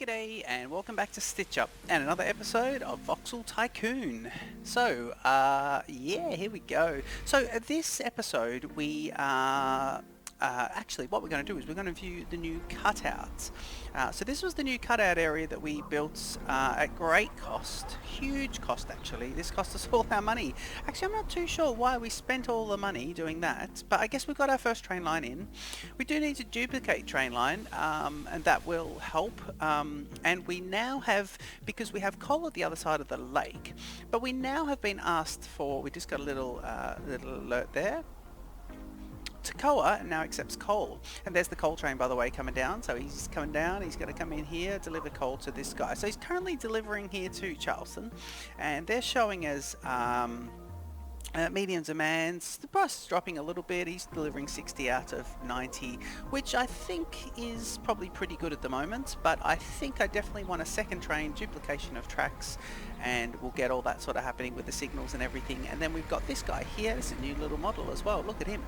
G'day and welcome back to Stitch Up and another episode of Voxel Tycoon. So, yeah, here we go. So, this episode we actually what we're going to do is we're going to view the new cutouts. So this was the new cutout area that we built at great cost, huge cost actually. This cost us all our money. Actually, I'm not too sure why we spent all the money doing that, but I guess we've got our first train line in. We do need to duplicate train line, and that will help. And we now have, because we have coal at the other side of the lake, but we now have been asked for, we just got a little alert there. Takoa now accepts coal, and there's the coal train, by the way, coming down. So he's coming down, he's going to come in here, deliver coal to this guy. So he's currently delivering here to Charleston, and they're showing as medium demands. The price is dropping a little bit. He's delivering 60 out of 90, which I think is probably pretty good at the moment, but I think I definitely want a second train, duplication of tracks, and we'll get all that sort of happening with the signals and everything. And then we've got this guy here. This is a new little model as well. Look at him.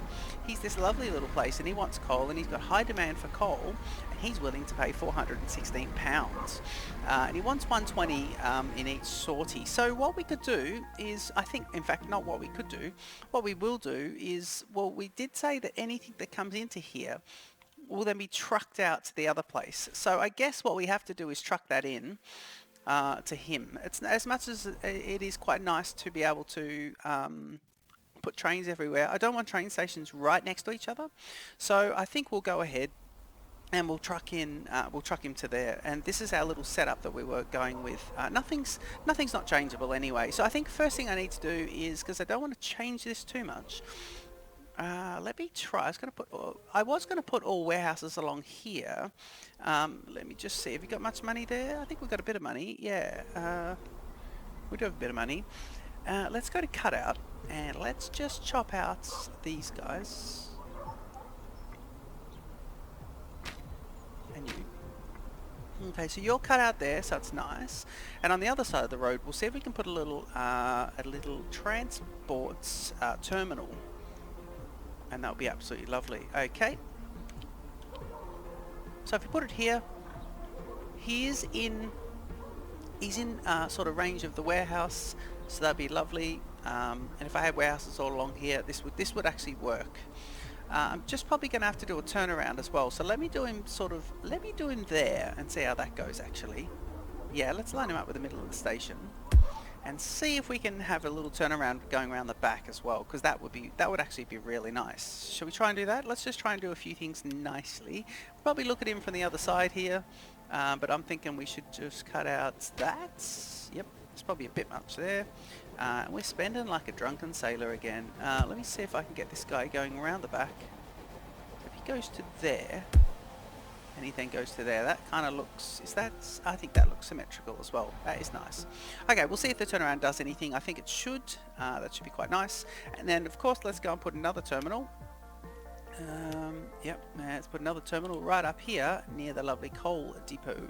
He's this lovely little place, and he wants coal, and he's got high demand for coal, and he's willing to pay £416. And he wants 120 in each sortie. So what we could do is, I think, in fact, not what we could do, what we will do is, well, we did say that anything that comes into here will then be trucked out to the other place. So I guess what we have to do is truck that in to him. It's as much as it is quite nice to be able to put trains everywhere. I don't want train stations right next to each other, so I think we'll go ahead and we'll truck him to there. And this is our little setup that we were going with. Nothing's not changeable anyway. So I think first thing I need to do is, because I don't want to change this too much, let me try. I was going to put all warehouses along here. Let me just see. Have you got much money there? I think we've got a bit of money. Yeah, we do have a bit of money. Let's go to cutout and let's just chop out these guys. And you. Okay, so you're cut out there, so it's nice. And on the other side of the road, we'll see if we can put a little transports terminal, and that'll be absolutely lovely. Okay. So if you put it here, he's in sort of range of the warehouse, so that'd be lovely. And if I had warehouses all along here, this would actually work. I'm just probably going to have to do a turnaround as well. So let me do him there and see how that goes actually. Yeah, let's line him up with the middle of the station and see if we can have a little turnaround going around the back as well, because that would actually be really nice. Shall we try and do that? Let's just try and do a few things nicely. Probably look at him from the other side here, but I'm thinking we should just cut out that. Yep, it's probably a bit much there. We're spending like a drunken sailor again. Let me see if I can get this guy going around the back. If he goes to there, and he then goes to there, that kind of looks, I think that looks symmetrical as well. That is nice. Okay, we'll see if the turnaround does anything. I think it should. That should be quite nice. And then, of course, let's go and put another terminal. Yep, let's put another terminal right up here near the lovely coal depot.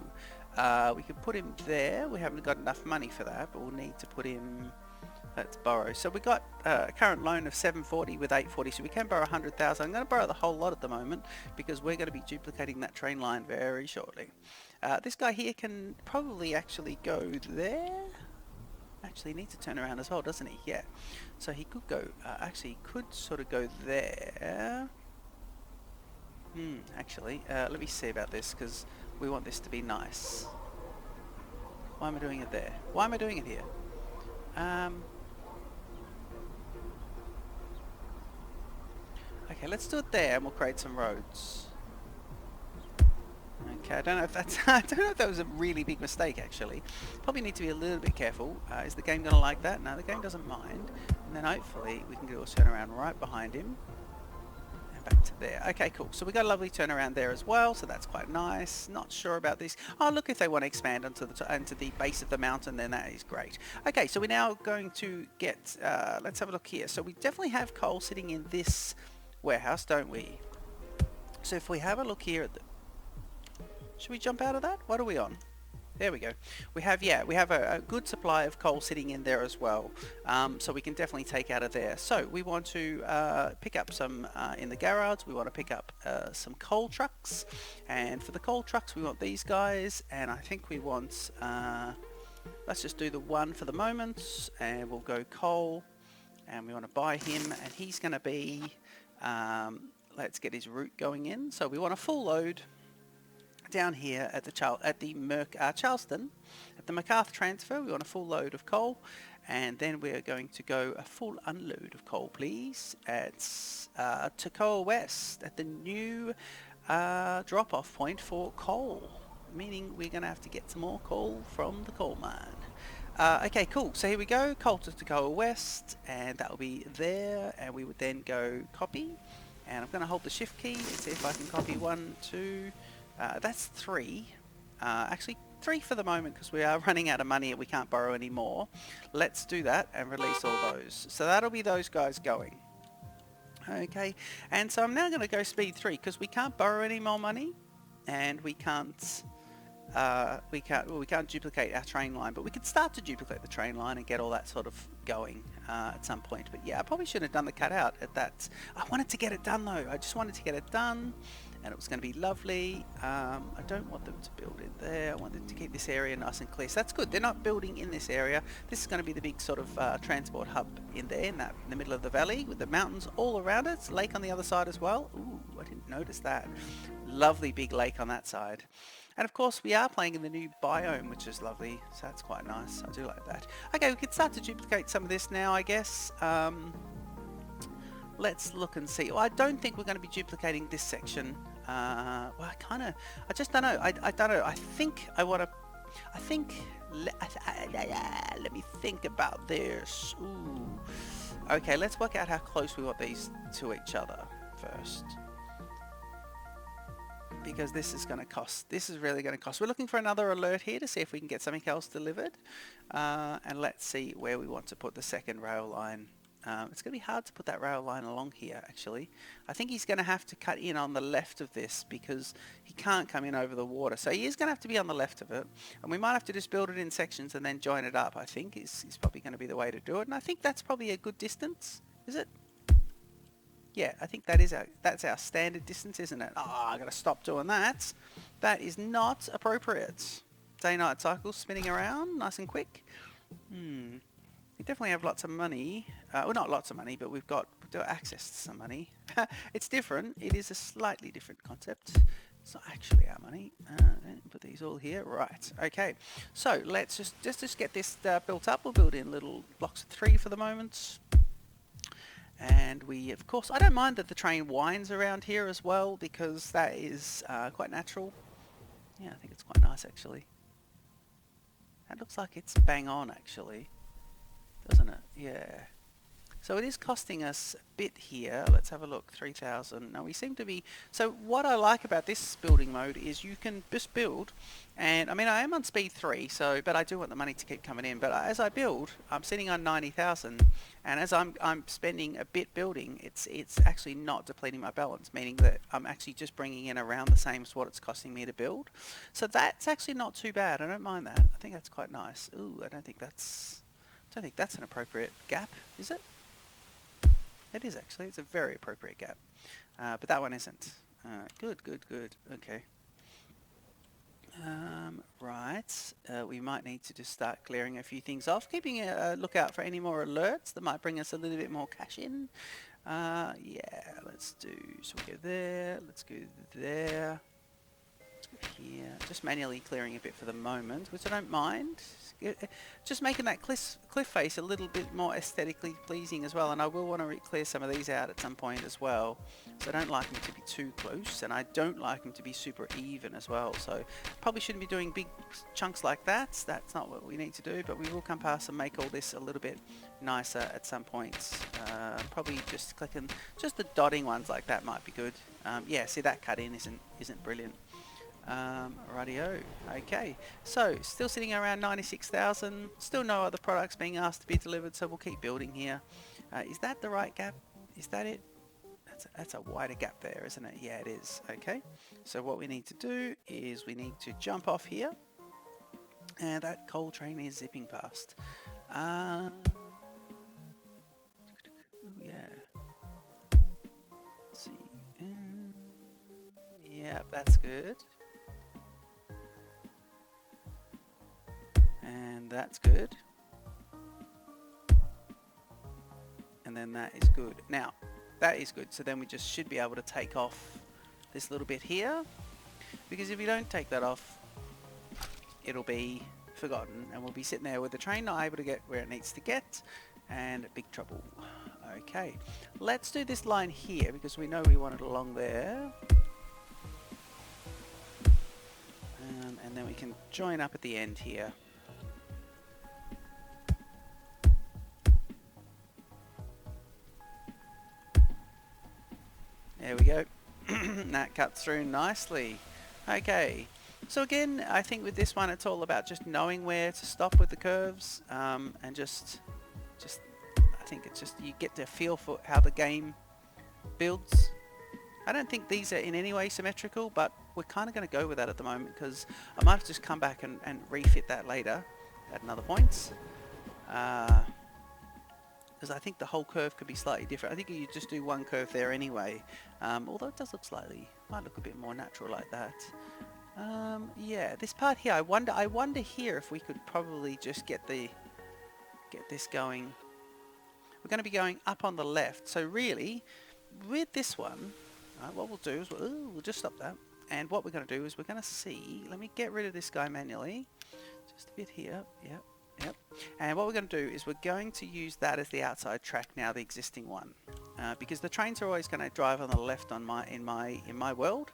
We could put him there. We haven't got enough money for that, but we'll need to put him. Let's borrow. So we got a current loan of 740 with 840, so we can borrow 100,000. I'm going to borrow the whole lot at the moment because we're going to be duplicating that train line very shortly. This guy here can probably actually go there. Actually, he needs to turn around as well, doesn't he? Yeah. So he could go. Actually, he could sort of go there. Actually, let me see about this because we want this to be nice. Why am I doing it there? Why am I doing it here? Okay, let's do it there and we'll create some roads. Okay, I don't know if that's I don't know if that was a really big mistake actually. Probably need to be a little bit careful. Is the game gonna like that? No, the game doesn't mind. And then hopefully we can do a turnaround right behind him. And back to there. Okay, cool. So we got a lovely turnaround there as well, so that's quite nice. Not sure about this. Oh, look, if they want to expand onto the base of the mountain, then that is great. Okay, so we're now going to get let's have a look here. So we definitely have coal sitting in this warehouse, don't we? So if we have a look here at the... Should we jump out of that? What are we on? There we go. We have a good supply of coal sitting in there as well, so we can definitely take out of there. So we want to pick up some in the garage. We want to pick up some coal trucks, and for the coal trucks we want these guys, and I think we want let's just do the one for the moment, and we'll go coal, and we want to buy him, and he's going to be let's get his route going in. So we want a full load down here at the Charleston, at the MacArthur transfer. We want a full load of coal, and then we're going to go a full unload of coal, please, at Toccoa West, at the new drop-off point for coal, meaning we're going to have to get some more coal from the coal mine. Okay, cool. So here we go, coal to Toccoa West, and that will be there, and we would then go copy, and I'm going to hold the shift key and see if I can copy 1, 2. That's 3. Actually 3 for the moment, because we are running out of money and we can't borrow any more. Let's do that and release all those. So that'll be those guys going. Okay, and so I'm now going to go speed 3 because we can't borrow any more money, and we can't duplicate our train line, but we could start to duplicate the train line and get all that sort of going at some point. But yeah, I probably should have done the cutout at that. I wanted to get it done though. I just wanted to get it done, and it was going to be lovely. I don't want them to build in there. I want them to keep this area nice and clear. So that's good. They're not building in this area. This is going to be the big sort of transport hub in there, in the middle of the valley, with the mountains all around it. It's a lake on the other side as well. Ooh, I didn't notice that. Lovely big lake on that side. And of course we are playing in the new biome, which is lovely, so that's quite nice. I do like that. Okay, we can start to duplicate some of this now, I guess. Let's look and see. Well, I don't think we're going to be duplicating this section. Well, I just don't know. I don't know. Let me think about this. Ooh. Okay, let's work out how close we want these to each other first, because this is going to cost. This is really going to cost. We're looking for another alert here to see if we can get something else delivered, and let's see where we want to put the second rail line. It's going to be hard to put that rail line along here, actually. I think he's going to have to cut in on the left of this because he can't come in over the water. So he is going to have to be on the left of it, and we might have to just build it in sections and then join it up, I think is probably going to be the way to do it. And I think that's probably a good distance, is it? Yeah, I think that's our standard distance, isn't it? Oh, I gotta stop doing that. That is not appropriate. Day-night cycle spinning around, nice and quick. We definitely have lots of money. Well, not lots of money, but we've got access to some money. It's different. It is a slightly different concept. It's not actually our money. Put these all here. Right. Okay. So let's just get this built up. We'll build in little blocks of 3 for the moment. And we, of course, I don't mind that the train winds around here as well, because that is quite natural. Yeah, I think it's quite nice, actually. That looks like it's bang on, actually, doesn't it? Yeah. So it is costing us a bit here. Let's have a look. 3,000. Now we seem to be... So what I like about this building mode is you can just build, and I mean I am on speed 3, so but I do want the money to keep coming in. But as I build, I'm sitting on 90,000, and as I'm spending a bit building, it's actually not depleting my balance, meaning that I'm actually just bringing in around the same as what it's costing me to build. So that's actually not too bad. I don't mind that. I think that's quite nice. Ooh, I don't think that's an appropriate gap, is it? It is actually. It's a very appropriate gap. But that one isn't. Good. Okay. Right. We might need to just start clearing a few things off. Keeping a lookout for any more alerts that might bring us a little bit more cash in. Yeah, let's do... So we go there. Let's go there. Let's go here. Just manually clearing a bit for the moment, which I don't mind. Just making that cliff face a little bit more aesthetically pleasing as well, and I will want to clear some of these out at some point as well. So I don't like them to be too close, and I don't like them to be super even as well. So probably shouldn't be doing big chunks like that. That's not what we need to do, but we will come past and make all this a little bit nicer at some points. Probably just clicking, just the dotting ones like that might be good. Yeah, see that cut in isn't brilliant. Rightio. Okay, so still sitting around 96,000. Still no other products being asked to be delivered, so we'll keep building here. Is that the right gap? Is that it? That's a wider gap there, isn't it? Yeah, it is. Okay, so what we need to do is we need to jump off here, And that coal train is zipping past. Yeah. Let's see. Yeah, that's good. And that's good. And then that is good. Now, that is good. So then we just should be able to take off this little bit here. Because if you don't take that off, it'll be forgotten. And we'll be sitting there with the train not able to get where it needs to get. And big trouble. Okay. Let's do this line here because we know we want it along there. And then we can join up at the end here. There we go. That cuts through nicely. Okay. So again, I think with this one, it's all about just knowing where to stop with the curves, and just, I think it's just you get to feel for how the game builds. I don't think these are in any way symmetrical, but we're kind of going to go with that at the moment because I might just come back and refit that later at another point. Because I think the whole curve could be slightly different. I think you just do one curve there anyway, although it does look might look a bit more natural like that. Yeah, this part here, I wonder here if we could probably just get this going. We're going to be going up on the left, so really, with this one, what we'll do is we'll just stop that, and what we're going to do is we're going to see, let me get rid of this guy manually, just a bit here, yep. And what we're going to do is we're going to use that as the outside track now, the existing one, because the trains are always going to drive on the left on in my world.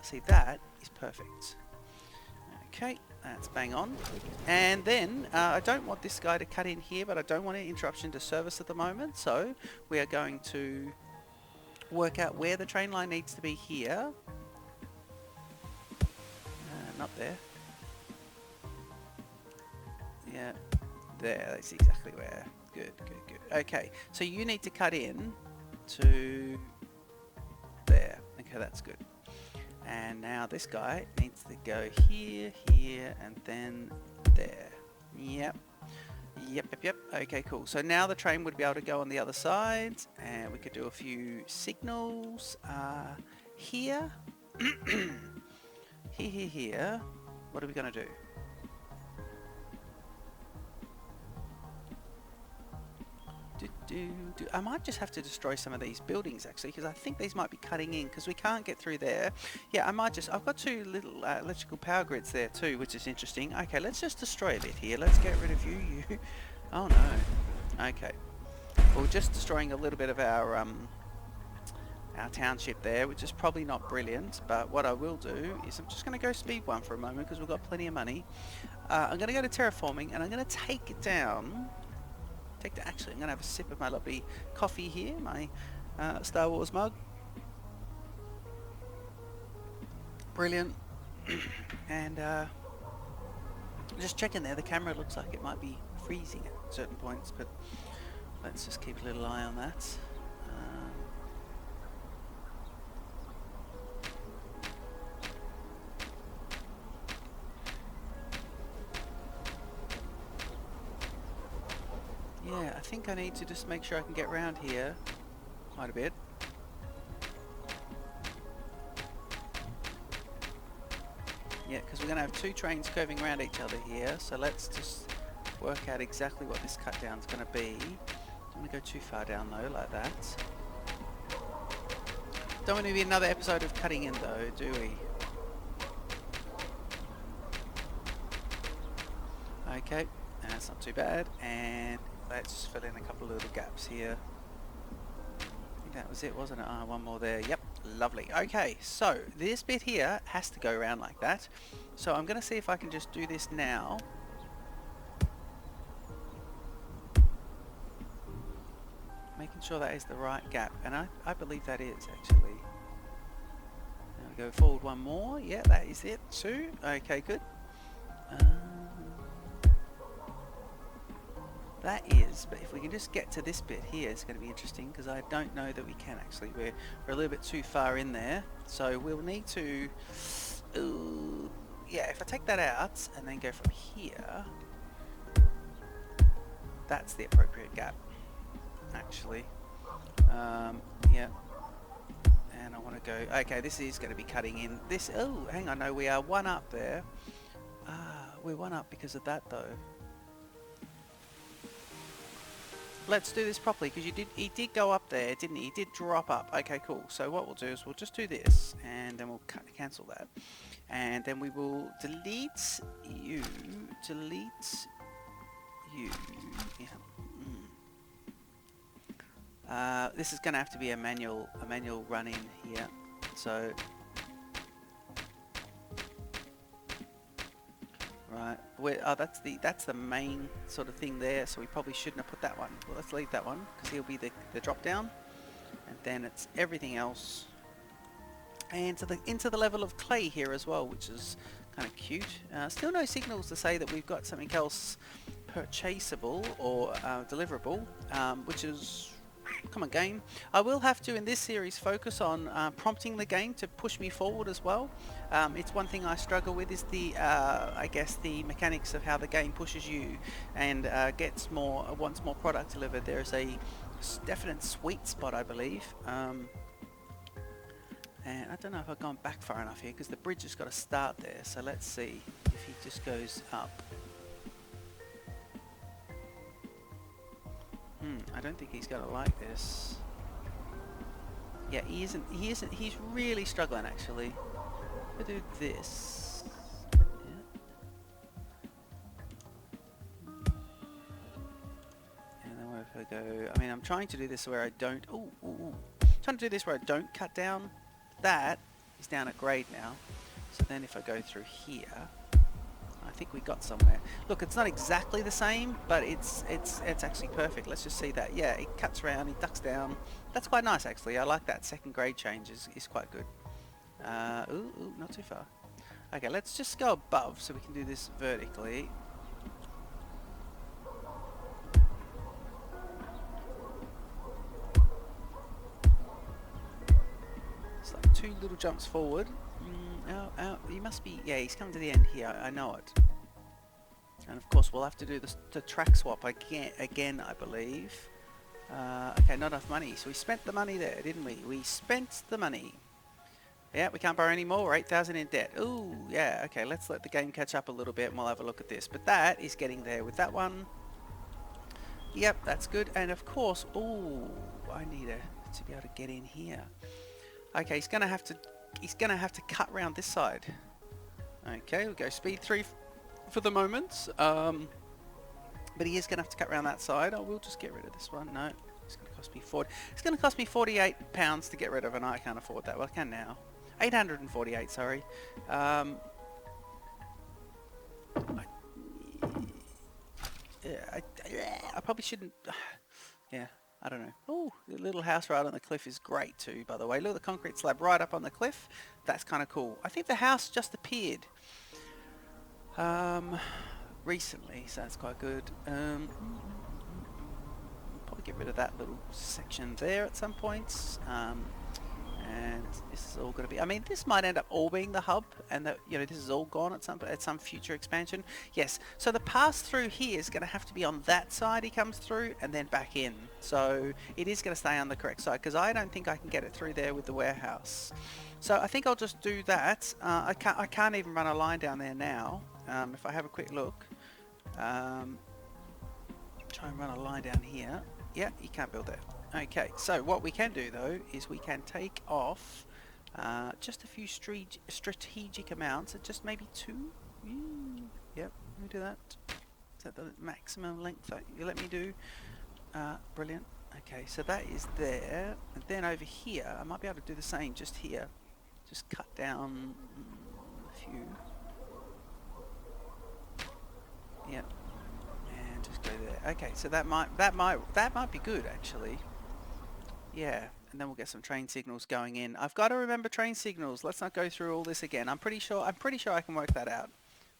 See, that is perfect. Okay, that's bang on. And then I don't want this guy to cut in here, but I don't want any interruption to service at the moment, so we are going to work out where the train line needs to be here. Not there. Yeah, there, that's exactly where. Good. Okay, so you need to cut in to there. Okay, that's good. And now this guy needs to go here, and then there. Yep. Okay, cool. So now the train would be able to go on the other side, and we could do a few signals here. Here. What are we going to do? I might just have to destroy some of these buildings actually, because I think these might be cutting in because we can't get through there. Yeah, I've got two little electrical power grids there too, which is interesting. Okay, let's just destroy a bit here. Let's get rid of you. Oh no. Okay. Well, we're just destroying a little bit of our township there, which is probably not brilliant, but what I will do is I'm just going to go speed one for a moment because we've got plenty of money. I'm going to go to terraforming and I'm going to take it down. Actually, I'm going to have a sip of my lovely coffee here, my Star Wars mug. Brilliant. And just checking there, the camera looks like it might be freezing at certain points, but let's just keep a little eye on that. Yeah, I think I need to just make sure I can get around here quite a bit. Yeah, because we're going to have two trains curving around each other here, so let's just work out exactly what this cut down is going to be. Don't want to go too far down though, like that. Don't want to be another episode of cutting in though, do we? Okay, that's not too bad, and let's just fill in a couple of little gaps here. I think that was it, wasn't it? One more there. Yep, lovely. Okay, so this bit here has to go around like that. So I'm going to see if I can just do this now. Making sure that is the right gap, and I believe that is actually. Now we go forward one more. Yeah, that is it. Two. Okay, good. That is, but if we can just get to this bit here, it's going to be interesting because I don't know that we can actually. We're a little bit too far in there, so we'll need to. yeah, if I take that out and then go from here, that's the appropriate gap, actually. Yeah. And I want to go, okay, this is going to be cutting in this. Oh, hang on, no, we are one up there. We're one up because of that, though. Let's do this properly, because he did go up there, didn't he? He did drop up. Okay, cool. So what we'll do is we'll just do this, and then we'll cancel that. And then we will delete you, yeah. This is going to have to be a manual run in here. So, right, that's the main sort of thing there. So we probably shouldn't have put that one. Well, let's leave that one because he'll be the drop down, and then it's everything else. And into the level of clay here as well, which is kind of cute. Still no signals to say that we've got something else purchasable or deliverable, which is, come on game. I will have to in this series focus on prompting the game to push me forward as well. It's one thing I struggle with is the I guess the mechanics of how the game pushes you and wants more product delivered. There is a definite sweet spot, I believe. And I don't know if I've gone back far enough here because the bridge has got to start there. So let's see if he just goes up. I don't think he's going to like this. Yeah, he isn't. He's really struggling, actually. I'll do this. Yeah. And then if I go... I mean, I'm trying to do this where I don't... Trying to do this where I don't cut down. That is down at grade now. So then if I go through here... I think we got somewhere. Look, it's not exactly the same, but it's actually perfect. Let's just see that. Yeah, it cuts around, it ducks down. That's quite nice, actually. I like that. Second grade change is quite good. Ooh, not too far. Okay, let's just go above so we can do this vertically. It's like 2 little jumps forward. He must be... Yeah, he's coming to the end here. I know it. And of course, we'll have to do the track swap again, I believe. Okay, not enough money. So we spent the money there, didn't we? We spent the money. Yeah, we can't borrow any more. We're 8,000 in debt. Ooh, yeah. Okay, let's let the game catch up a little bit and we'll have a look at this. But that is getting there with that one. Yep, that's good. And of course, ooh, I need to be able to get in here. Okay, he's gonna have to cut around this side. Okay, we'll go speed 3 for the moment. But he is gonna have to cut around that side. I will just get rid of this one. No, it's gonna cost me It's gonna cost me £48 to get rid of, and I can't afford that. Well, I can now. 848, sorry. I probably shouldn't. Yeah. I don't know. Oh, the little house right on the cliff is great too, by the way. Look at the concrete slab right up on the cliff. That's kind of cool. I think the house just appeared recently, so that's quite good. Probably get rid of that little section there at some points. And this is all going to be... I mean, this might end up all being the hub, and that, you know, this is all gone at some future expansion. Yes, so the pass through here is going to have to be on that side he comes through, and then back in. So it is going to stay on the correct side, because I don't think I can get it through there with the warehouse. So I think I'll just do that. I can't even run a line down there now. If I have a quick look. Try and run a line down here. Yeah, you can't build that. Okay, so what we can do though is we can take off just a few strategic amounts, just maybe 2. Yep, let me do that. Is that the maximum length that you let me do? Brilliant. Okay, so that is there, and then over here I might be able to do the same just here. Just cut down a few. Yep. And just go there. Okay, so that might be good actually. Yeah, and then we'll get some train signals going in. I've got to remember train signals. Let's not go through all this again. I'm pretty sure I can work that out.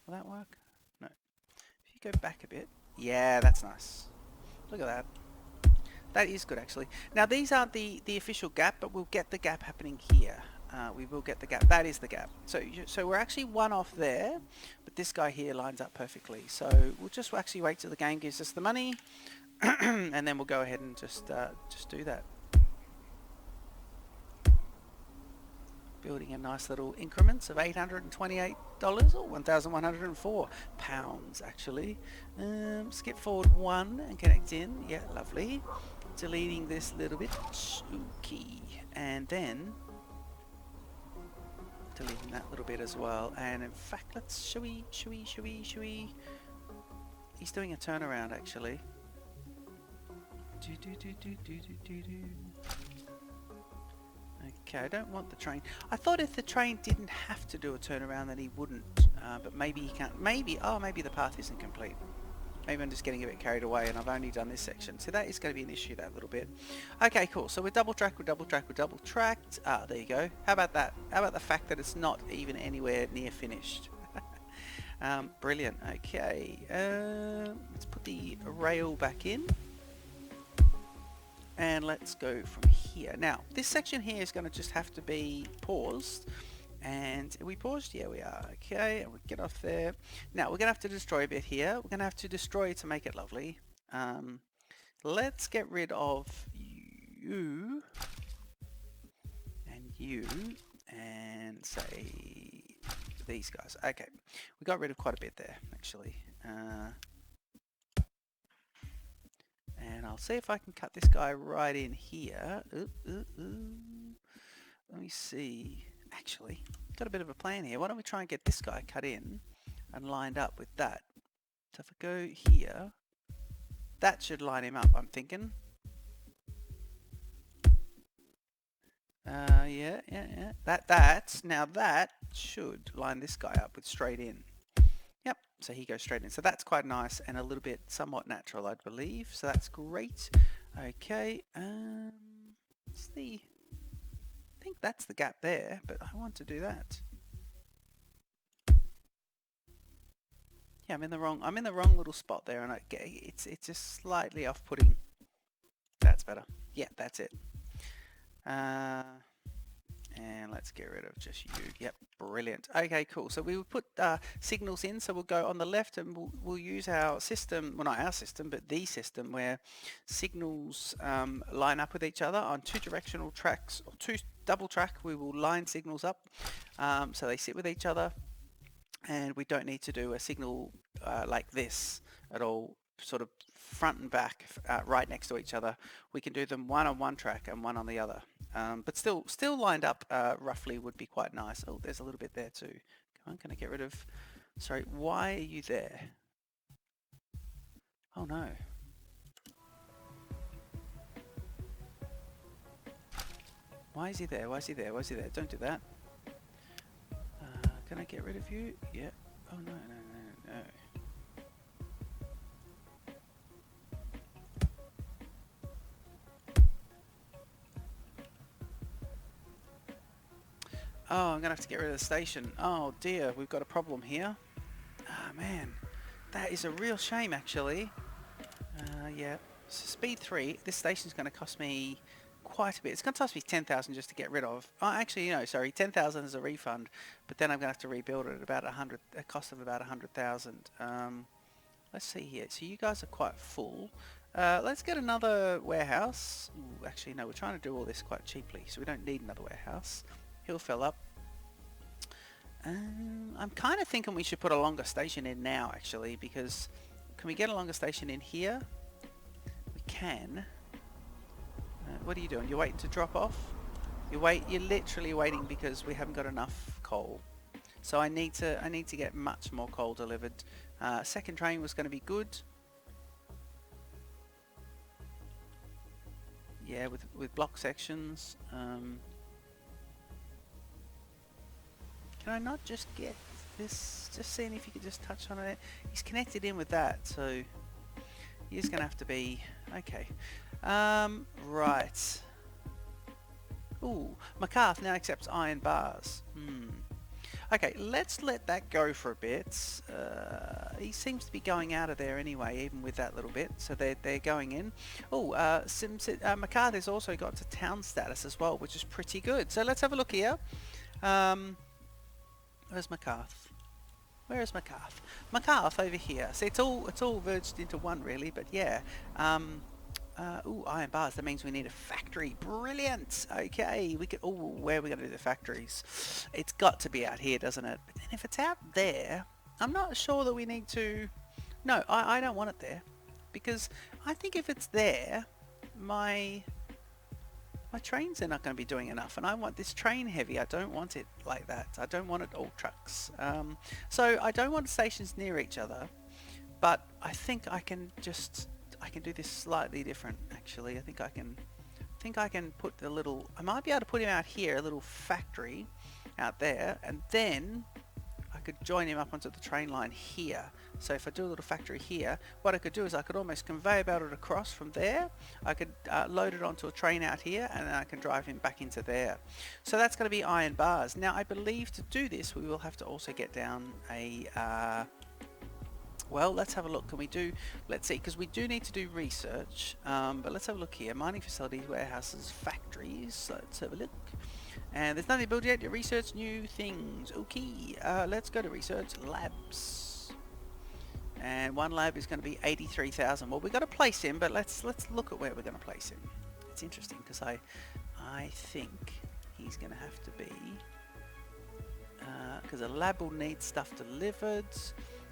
Will that work? No. If you go back a bit. Yeah, that's nice. Look at that. That is good actually. Now these aren't the official gap, but we'll get the gap happening here. we will get the gap. That is the gap. So we're actually one off there, but this guy here lines up perfectly. So we'll just actually wait till the game gives us the money, and then we'll go ahead and just do that. Building in nice little increments of $828 or 1,104 pounds actually. Skip forward 1 and connect in. Yeah, lovely. Deleting this little bit. Okay. And then deleting that little bit as well. And in fact, should we? He's doing a turnaround actually. Okay, I don't want the train. I thought if the train didn't have to do a turnaround then he wouldn't, but maybe he can't. Maybe the path isn't complete. Maybe I'm just getting a bit carried away and I've only done this section. So that is going to be an issue, that little bit. Okay, cool. So we're double tracked. Ah, there you go. How about that? How about the fact that it's not even anywhere near finished? Brilliant. Okay, let's put the rail back in. And let's go from here. Now, this section here is going to just have to be paused. And are we paused? Yeah, we are. Okay, and we'll get off there. Now, we're going to have to destroy a bit here. We're going to have to destroy to make it lovely. Let's get rid of you. And you. And say these guys. Okay, we got rid of quite a bit there, actually. And I'll see if I can cut this guy right in here. Let me see. Actually, got a bit of a plan here. Why don't we try and get this guy cut in and lined up with that? So if I go here, that should line him up, I'm thinking. Yeah. Now that should line this guy up with straight in. Yep, so he goes straight in. So that's quite nice and a little bit somewhat natural, I believe. So that's great. Okay, what's the... I think that's the gap there, but I want to do that. Yeah, I'm in the wrong little spot there, and it's just slightly off-putting. That's better. Yeah, that's it. And let's get rid of just you. Yep, brilliant. Okay, cool. So we will put signals in. So we'll go on the left and we'll use our system, well not our system, but the system where signals line up with each other on 2 directional tracks, or 2 double track. We will line signals up so they sit with each other, and we don't need to do a signal like this at all, sort of front and back right next to each other. We can do them one on one track and one on the other. But still lined up roughly would be quite nice. Oh, there's a little bit there too. Come on, can I get rid of... Sorry, why are you there? Oh no. Why is he there? Why is he there? Why is he there? Don't do that. Can I get rid of you? Yeah. Oh no. Oh, I'm going to have to get rid of the station. Oh dear, we've got a problem here. Ah, man. That is a real shame, actually. Yeah. So speed 3. This station's going to cost me quite a bit. It's going to cost me 10,000 just to get rid of. Oh, actually, no, sorry. 10,000 is a refund, but then I'm going to have to rebuild it at about a cost of about 100,000. Let's see here. So you guys are quite full. Let's get another warehouse. Ooh, actually, no, we're trying to do all this quite cheaply, so we don't need another warehouse. He'll fill up. I'm kind of thinking we should put a longer station in now, actually, because can we get a longer station in here? We can. What are you doing? You're waiting to drop off? You're literally waiting because we haven't got enough coal. So I need to get much more coal delivered. Second train was going to be good. Yeah, with block sections. Can I not just get this? Just seeing if you could just touch on it. He's connected in with that, so he's going to have to be... Okay. Right. Ooh, McCarth now accepts iron bars. Okay, let's let that go for a bit. He seems to be going out of there anyway, even with that little bit. So they're going in. Oh, MacArthur's also got to town status as well, which is pretty good. So let's have a look here. Where's MacArthur? Where is MacArthur? MacArthur over here. See, it's all verged into one really, but yeah. Ooh, iron bars. That means we need a factory. Brilliant. Okay, we could. Oh, where are we going to do the factories? It's got to be out here, doesn't it? But then if it's out there, I'm not sure that we need to. No, I don't want it there, because I think if it's there, my trains are not going to be doing enough, and I want this train heavy. I don't want it like that. I don't want it all trucks. So I don't want stations near each other, but I think I can do this slightly different. Actually, I think I can put the little. I might be able to put him out here, a little factory out there, and then I could join him up onto the train line here. So if I do a little factory here, what I could do is I could almost conveyor belt it across from there. I could load it onto a train out here, and then I can drive him back into there. So that's going to be iron bars. Now I believe to do this we will have to also get down a well, let's have a look. Can we do, let's see, because we do need to do research, but let's have a look here. Mining facilities, warehouses, factories. Let's have a look. And there's nothing built yet. To research new things. Okay, let's go to research labs. And one lab is going to be 83,000. Well, we've got to place him, but let's look at where we're going to place him. It's interesting because I think he's going to have to be, because a lab will need stuff delivered.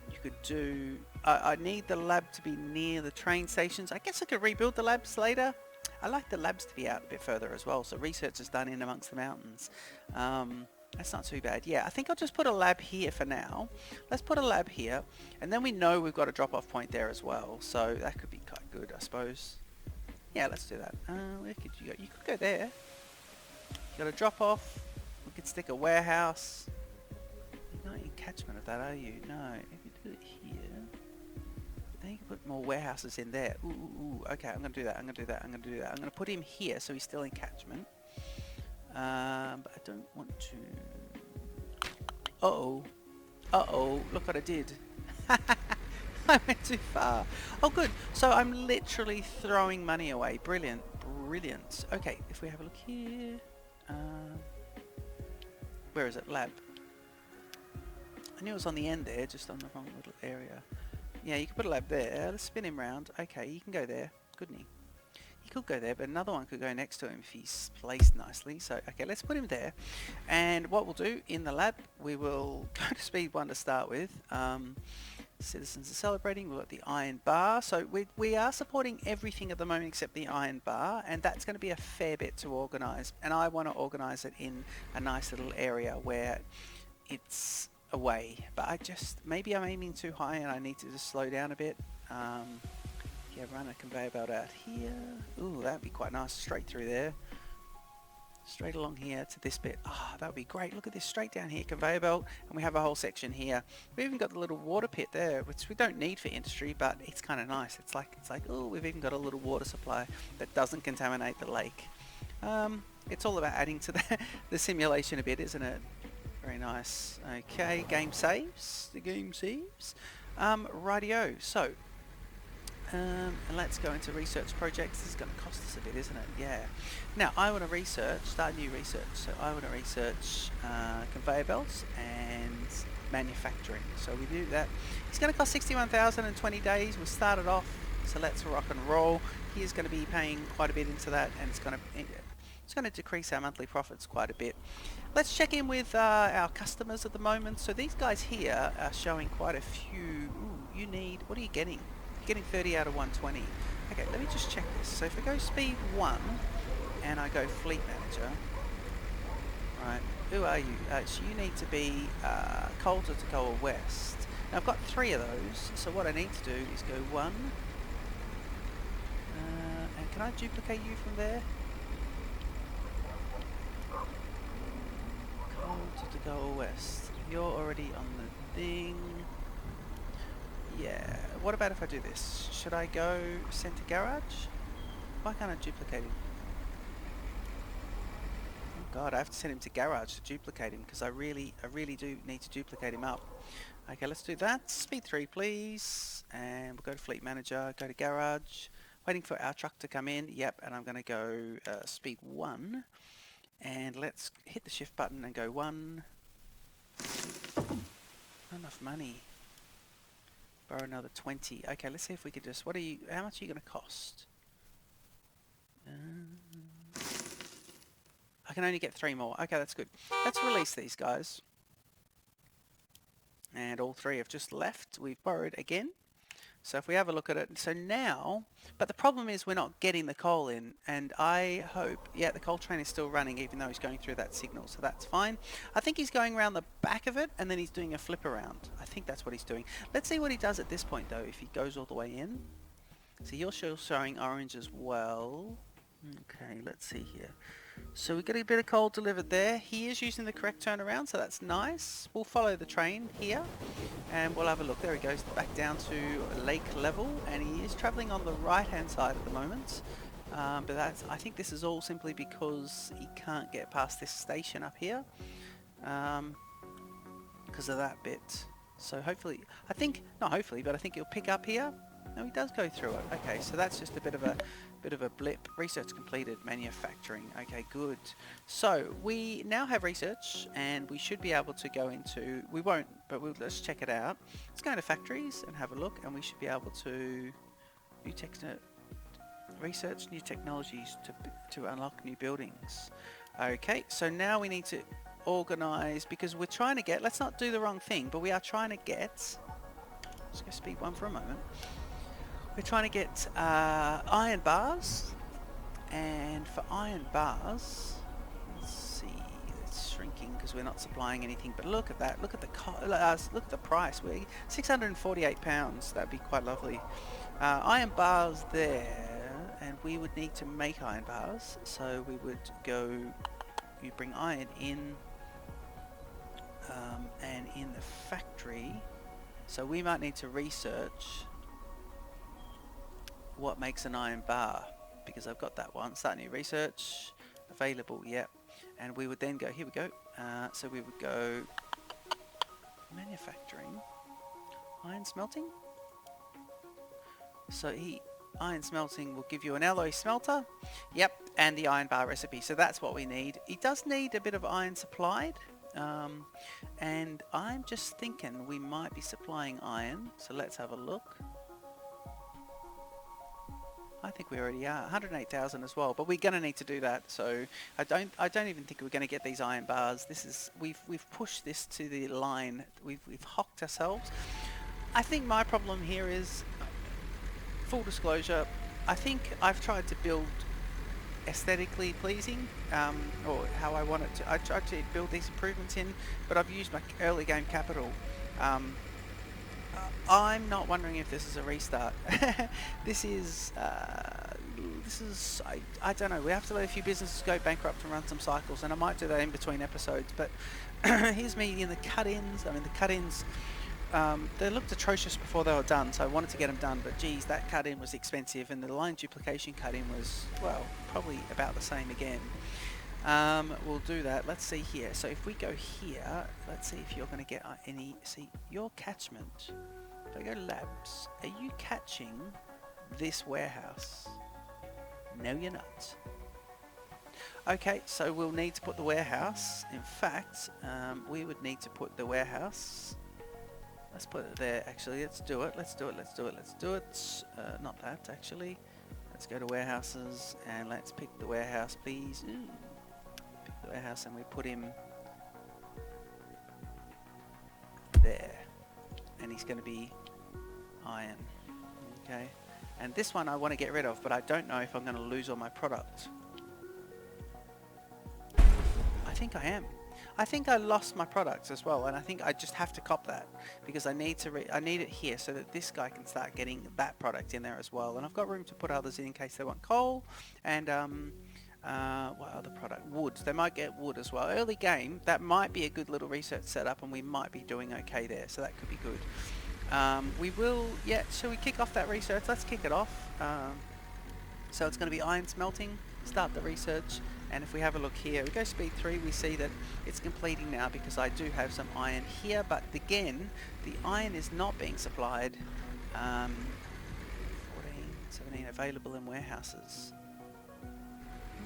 You could do, I need the lab to be near the train stations. I guess I could rebuild the labs later. I like the labs to be out a bit further as well, so research is done in amongst the mountains. That's not too bad. Yeah, I think I'll just put a lab here for now. Let's put a lab here, and then we know we've got a drop-off point there as well, so that could be quite good, I suppose. Yeah, let's do that. Where could you go? You could go there. You got a drop-off. We could stick a warehouse. You're not in catchment of that, are you? No. If you do it here, then you can put more warehouses in there. Ooh, okay, I'm going to do that. I'm going to I'm going to put him here so he's still in catchment. But I don't want to. Uh-oh, look what I did. I went too far. Oh, good. So I'm literally throwing money away. Brilliant. Okay, if we have a look here. Where is it? Lab. I knew it was on the end there, just on the wrong little area. Yeah, you can put a lab there. Let's spin him round. Okay, you can go there. Couldn't he? He could go there, but another one could go next to him if he's placed nicely. So, okay, let's put him there. And what we'll do in the lab, we will go to speed 1 to start with. Citizens are celebrating. We've got the iron bar. So we are supporting everything at the moment except the iron bar, and that's going to be a fair bit to organise. And I want to organise it in a nice little area where it's away, but maybe I'm aiming too high and I need to just slow down a bit. Yeah, run a conveyor belt out here. Ooh, that'd be quite nice, straight through there, straight along here to this bit. That would be great. Look at this, straight down here, conveyor belt, and we have a whole section here. We've even got the little water pit there, which we don't need for industry, but it's kind of nice. It's like oh, we've even got a little water supply that doesn't contaminate the lake. It's all about adding to the simulation a bit, isn't it? Very nice. Okay, game saves. The game saves. Rightio. So, and let's go into research projects. This is going to cost us a bit, isn't it? Yeah. Now, I want to start new research. So I want to research conveyor belts and manufacturing. So we do that. It's going to cost 61,000 in 20 days. We started off, so let's rock and roll. He's going to be paying quite a bit into that, and it's going to decrease our monthly profits quite a bit. Let's check in with our customers at the moment. So these guys here are showing quite a few. Ooh, what are you getting? You're getting 30 out of 120. Okay, let me just check this. So if I go speed 1 and I go fleet manager, right, who are you? So you need to be Coulter to go west. Now I've got 3 of those, so what I need to do is go 1, and can I duplicate you from there? To go west. You're already on the thing. Yeah. What about if I do this? Should I go center garage? Why can't I duplicate him? God, I have to send him to garage to duplicate him because I really do need to duplicate him up. Okay, let's do that. Speed 3, please. And we'll go to fleet manager, go to garage. Waiting for our truck to come in. Yep, and I'm going to go speed 1. And let's hit the shift button and go 1. Not enough money. Borrow another 20. Okay, let's see if we could just... How much are you going to cost? I can only get 3 more. Okay, that's good. Let's release these guys. And all 3 have just left. We've borrowed again. So if we have a look at it, so now, but the problem is we're not getting the coal in, and I hope, yeah, the coal train is still running even though he's going through that signal, so that's fine. I think he's going around the back of it, and then he's doing a flip around. I think that's what he's doing. Let's see what he does at this point though, if he goes all the way in. So you're still showing orange as well. Okay, let's see here. So we get a bit of coal delivered there. He is using the correct turnaround, so that's nice. We'll follow the train here, and we'll have a look. There he goes, back down to lake level, and he is travelling on the right-hand side at the moment. But I think this is all simply because he can't get past this station up here because of that bit. So hopefully, not hopefully, but I think he'll pick up here. No, he does go through it. Okay, so that's just a bit of a blip. Research completed. Manufacturing. Okay, good. So we now have research, and we should be able to go into. We won't, but let's check it out. Let's go into factories and have a look, and we should be able to research new technologies to unlock new buildings. Okay, so now we need to organize because we're trying to get. Let's not do the wrong thing, but we are trying to get. Let's go speed 1 for a moment. We're trying to get iron bars, and for iron bars, let's see, it's shrinking because we're not supplying anything. But look at that! Look at the price. We're £648. That'd be quite lovely. Iron bars there, and we would need to make iron bars. So we would go. You bring iron in, and in the factory. So we might need to research what makes an iron bar, because I've got that one. Start new research, available, yep. And we would then go, here we go. So we would go manufacturing, iron smelting. So iron smelting will give you an alloy smelter, yep, and the iron bar recipe. So that's what we need. He does need a bit of iron supplied. And I'm just thinking we might be supplying iron, so let's have a look. I think we already are 108,000 as well, but we're going to need to do that. So I don't even think we're going to get these iron bars. We've pushed this to the line. We've hocked ourselves. I think my problem here is, full disclosure, I think I've tried to build aesthetically pleasing, or how I want it to. I tried to build these improvements in, but I've used my early game capital. I'm not wondering if this is a restart. This is I don't know. We have to let a few businesses go bankrupt and run some cycles, and I might do that in between episodes. But here's me in the cut-ins. I mean, the cut-ins. They looked atrocious before they were done, so I wanted to get them done, but geez, that cut-in was expensive, and the line duplication cut-in was, well, probably about the same again. We'll do that. Let's see here. So if we go here, let's see if you're going to get any. See, your catchment. If I go labs, are you catching this warehouse? No, you're not. Okay, so we'll need to put the warehouse. In fact, we would need to put the warehouse. Let's put it there. Actually, let's do it. Let's do it. Let's do it. Let's do it. Not that, actually. Let's go to warehouses and let's pick the warehouse, please. Ooh. Pick the warehouse and we put him there. And he's going to be iron. Okay. And this one I want to get rid of, but I don't know if I'm going to lose all my product. I think I am. I think I lost my products as well, and I think I just have to cop that because I need it here so that this guy can start getting that product in there as well. And I've got room to put others in case they want coal and what other product? Wood. They might get wood as well. Early game, that might be a good little research setup, and we might be doing okay there, so that could be good. We will, yeah. Shall we kick off that research? Let's kick it off. So it's going to be iron smelting. start the research. And if we have a look here, we go speed 3, we see that it's completing now because I do have some iron here, but again, the iron is not being supplied. 14, 17 available in warehouses.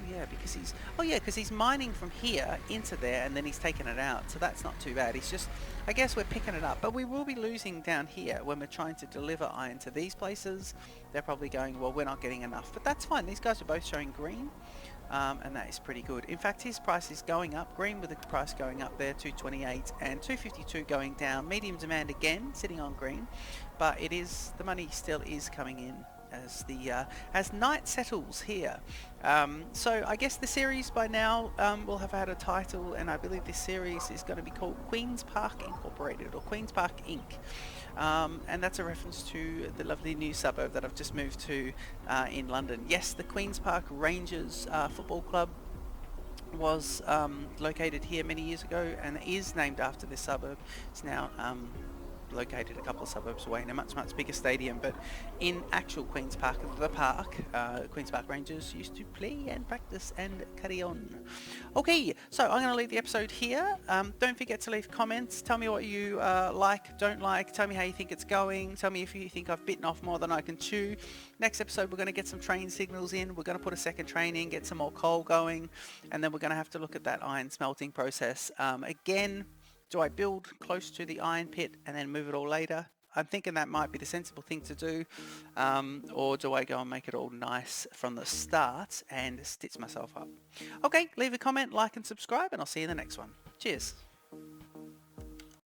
Yeah, because he's mining from here into there and then he's taken it out, so that's not too bad. He's just, I guess we're picking it up, but we will be losing down here when we're trying to deliver iron to these places. They're probably going, well, we're not getting enough, but that's fine. These guys are both showing green, and that is pretty good. In fact, his price is going up, green with the price going up there, 228 and 252 going down. Medium demand again, sitting on green, but it is, the money still is coming in as the as night settles here. So I guess the series by now will have had a title, and I believe this series is going to be called Queen's Park Incorporated, or Queen's Park Inc. And that's a reference to the lovely new suburb that I've just moved to in London. Yes, the Queen's Park Rangers football club was located here many years ago and is named after this suburb. It's now located a couple of suburbs away in a much bigger stadium, but in actual Queen's Park, the park, Queen's Park Rangers used to play and practice and carry on. Okay, so I'm going to leave the episode here. Don't forget to leave comments. Tell me what you like, don't like. Tell me how you think it's going. Tell me if you think I've bitten off more than I can chew. Next episode, we're going to get some train signals in. We're going to put a second train in, get some more coal going, and then we're going to have to look at that iron smelting process. Again, do I build close to the iron pit and then move it all later? I'm thinking that might be the sensible thing to do. Or do I go and make it all nice from the start and stitch myself up? Okay, leave a comment, like and subscribe, and I'll see you in the next one. Cheers.